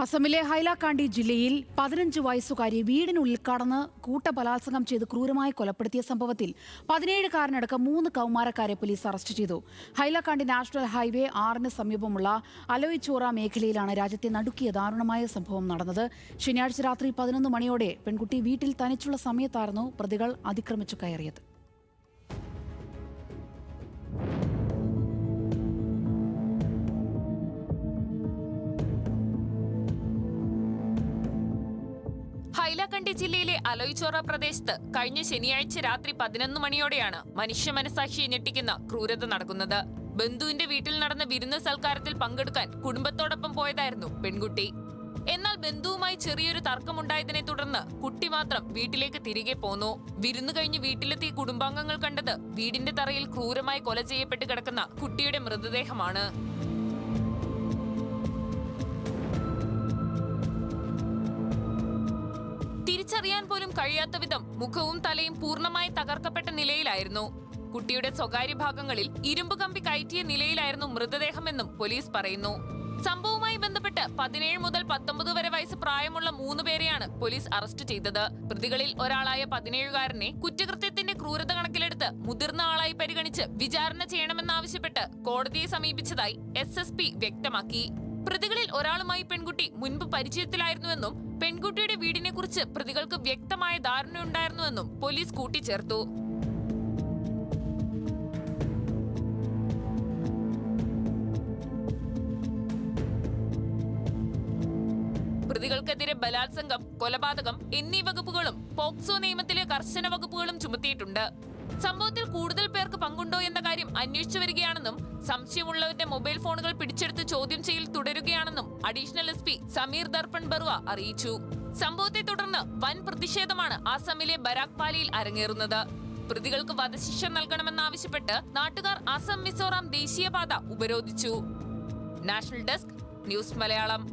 അസമിലെ ഹൈലാകാണ്ടി ജില്ലയിൽ 15 വയസ്സുകാരി വീടിനുള്ളിൽ കടന്ന് കൂട്ടബലാത്സംഗം ചെയ്ത് ക്രൂരമായി കൊലപ്പെടുത്തിയ സംഭവത്തിൽ 17-കാരനടക്കം 3 കൗമാരക്കാരെ പോലീസ് അറസ്റ്റ് ചെയ്തു. ഹൈലാകാണ്ടി നാഷണൽ ഹൈവേ 6-ന് സമീപമുള്ള അലോയിച്ചോറ മേഖലയിലാണ് രാജ്യത്തെ നടുക്കിയ ദാരുണമായ സംഭവം നടന്നത്. ശനിയാഴ്ച രാത്രി 11 മണിയോടെ പെൺകുട്ടി വീട്ടിൽ തനിച്ചുള്ള സമയത്തായിരുന്നു പ്രതികൾ അതിക്രമിച്ചു കയറിയത്. ഹൈലാകണ്ടി ജില്ലയിലെ അലോയിച്ചോറ പ്രദേശത്ത് കഴിഞ്ഞ ശനിയാഴ്ച രാത്രി 11 മണിയോടെയാണ് മനുഷ്യ മനസാക്ഷിയെ ഞെട്ടിക്കുന്ന ക്രൂരത നടക്കുന്നത്. ബന്ധുവിന്റെ വീട്ടിൽ നടന്ന വിരുന്ന് സൽക്കാരത്തിൽ പങ്കെടുക്കാൻ കുടുംബത്തോടൊപ്പം പോയതായിരുന്നു പെൺകുട്ടി. എന്നാൽ ബന്ധുവുമായി ചെറിയൊരു തർക്കമുണ്ടായതിനെ തുടർന്ന് കുട്ടി മാത്രം വീട്ടിലേക്ക് തിരികെ പോന്നു. വിരുന്ന് കഴിഞ്ഞ് വീട്ടിലെത്തിയ കുടുംബാംഗങ്ങൾ കണ്ടത് വീടിന്റെ തറയിൽ ക്രൂരമായി കൊല ചെയ്യപ്പെട്ട് കിടക്കുന്ന കുട്ടിയുടെ മൃതദേഹമാണ്. തിരിച്ചറിയാൻ പോലും കഴിയാത്ത വിധം മുഖവും തലയും പൂർണ്ണമായി തകർക്കപ്പെട്ട നിലയിലായിരുന്നു. കുട്ടിയുടെ സ്വകാര്യ ഭാഗങ്ങളിൽ ഇരുമ്പ് കമ്പി കയറ്റിയ നിലയിലായിരുന്നു മൃതദേഹമെന്നും പോലീസ് പറയുന്നു. സംഭവവുമായി ബന്ധപ്പെട്ട് 17 മുതൽ 19 വരെ വയസ്സ് പ്രായമുള്ള 3 പേരെയാണ് പോലീസ് അറസ്റ്റ് ചെയ്തത്. പ്രതികളിൽ ഒരാളായ 17-കാരനെ കുറ്റകൃത്യത്തിന്റെ ക്രൂരത കണക്കിലെടുത്ത് മുതിർന്ന ആളായി പരിഗണിച്ച് വിചാരണ ചെയ്യണമെന്നാവശ്യപ്പെട്ട് കോടതിയെ സമീപിച്ചതായി SSP വ്യക്തമാക്കി. പ്രതികളിൽ ഒരാളുമായി പെൺകുട്ടി മുൻപ് പരിചയത്തിലായിരുന്നുവെന്നും പെൺകുട്ടിയുടെ വീടിനെ കുറിച്ച് പ്രതികൾക്ക് വ്യക്തമായ ധാരണയുണ്ടായിരുന്നുവെന്നും പോലീസ് കൂട്ടിച്ചേർത്തു. പ്രതികൾക്കെതിരെ ബലാത്സംഗം, കൊലപാതകം എന്നീ വകുപ്പുകളും പോക്സോ നിയമത്തിലെ കർശന വകുപ്പുകളും ചുമത്തിയിട്ടുണ്ട്. സംഭവത്തിൽ കൂടുതൽ പേർക്ക് പങ്കുണ്ടോ എന്ന കാര്യം അന്വേഷിച്ചു വരികയാണെന്നും സംശയമുള്ളവരുടെ മൊബൈൽ ഫോണുകൾ പിടിച്ചെടുത്ത് ചോദ്യം ചെയ്യൽ തുടരുകയാണെന്നും അഡീഷണൽ SP സമീർ ദർപ്പൺ ബറുവ അറിയിച്ചു. സംഭവത്തെ തുടർന്ന് വൻ പ്രതിഷേധമാണ് ആസാമിലെ ബരാക്പാലിയിൽ അരങ്ങേറുന്നത്. പ്രതികൾക്ക് വധശിക്ഷ നൽകണമെന്നാവശ്യപ്പെട്ട് നാട്ടുകാർ ആസാം മിസോറാം ദേശീയപാത ഉപരോധിച്ചു. National desk, news Malayalam.